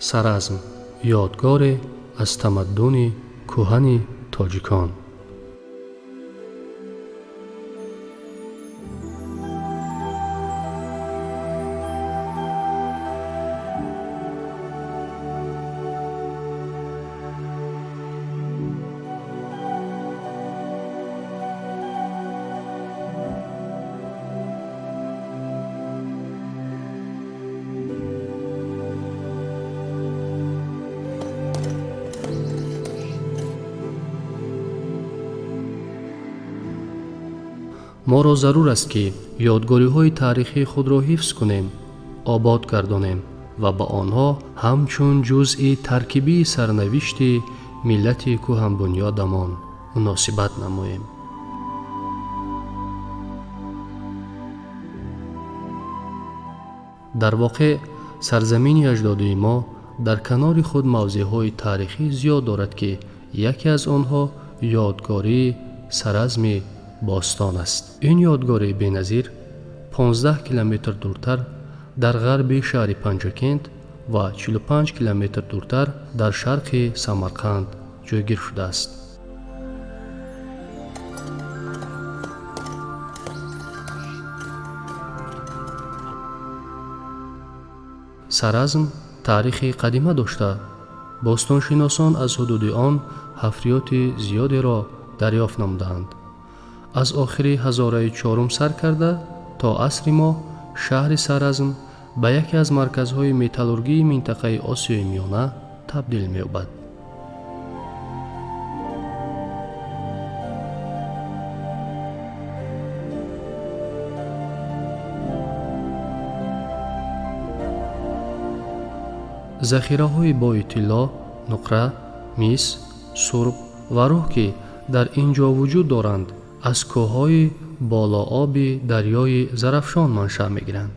سرازم یادگار از تمدن کهن تاجیکان. ما را ضرور است که یادگاری‌های تاریخی خود را حفظ کنیم، آباد گردانیم و با آنها همچون جزئی ترکیبی سرنوشت ملت کهن بنیادمان مناسبت نماییم. در واقع سرزمین اجدادی ما در کنار خود موضع‌های تاریخی زیاد دارد که یکی از آنها یادگاری سرازم باستان است. این یادگاری بی‌نظیر 15 کیلومتر دورتر در غرب شهر پنجکند و 45 کیلومتر دورتر در شرق سمرقند جایگیر شده است. سرازم تاریخ قدیمی داشته. باستانشناسان از حدود آن حفریات زیادی را دریافت نمودند. از آخر هزاره چهارم سر کرده تا عصر ما شهر سرازم به یکی از مرکزهای متالورژی منطقه آسیای میانه تبدیل می‌یابد. ذخیره‌های بای طلا، نقره، مس، سرب و روح که در اینجا وجود دارند از کوه‌های بالا آب دریای زرافشان منشأ می‌گیرند.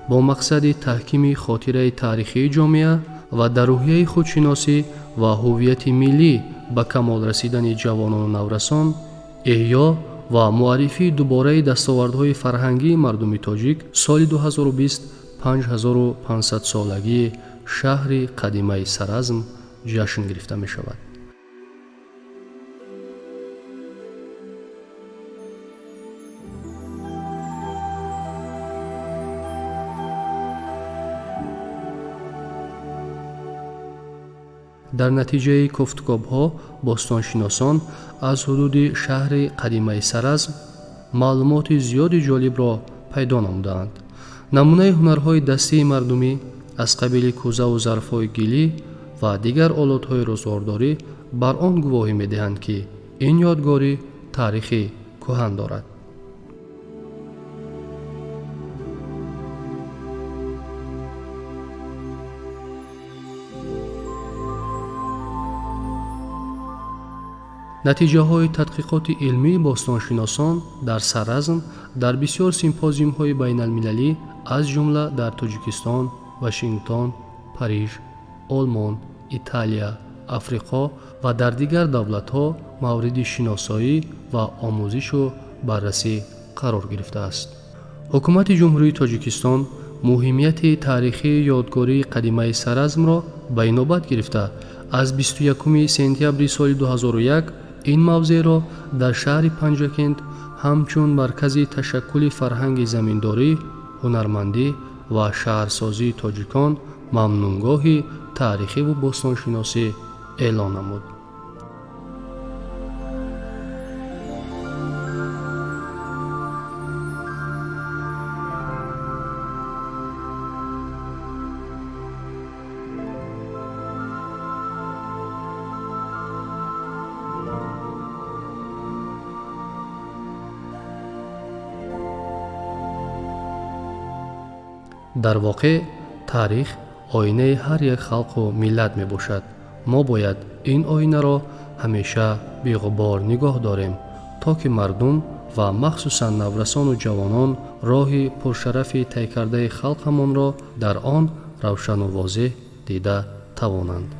با مقصد تحکیم خاطره تاریخی جامعه و در روحیه خودشناسی و هویت ملی به کمال رسیدن جوانان نورسان، احیا و معرفی دوباره دستاوردهای فرهنگی مردم تاجیک، سال 2020 5500 سالگی شهر قدیمی سرازم جشن گرفته می شود. در نتیجه گفتگوها باستانشناسان از حدود شهر قدیمی سرازم معلومات زیادی جالب را پیدا نمودند. نمونه هنرهای دستی مردمی از قبیل کوزه و ظرفهای گلی و دیگر آلاتهای روزگارداری بر آن گواهی می‌دهند که این یادگاری تاریخی کهن دارد. نتیجه های تحقیقات علمی باستانشناسان در سرازم در بسیار سیمپوزیوم های بین المللی از جمله در تاجیکستان، واشنگتن، پاریژ، آلمان، ایتالیا، افریقا و در دیگر دولت ها مورد شناسایی و آموزش و بررسی قرار گرفته است. حکومت جمهوری تاجیکستان مهمیت تاریخی یادگاری قدیمی سرازم را به نوبت گرفته از 21 سپتامبر سال 2001 این موضع را در شهر پنجکند همچون مرکز تشکل فرهنگ زمینداری، هنرمندی و شهرسازی تاجیکان ممنونگاه تاریخی و باستانشناسی اعلان نمود. در واقع تاریخ آینه هر یک خلق و ملت می باشد. ما باید این آینه را همیشه بی غبار نگاه داریم تا که مردم و مخصوصا نورسان و جوانان راه پرشرف طی کرده خلقمان را در آن روشن و واضح دیده توانند.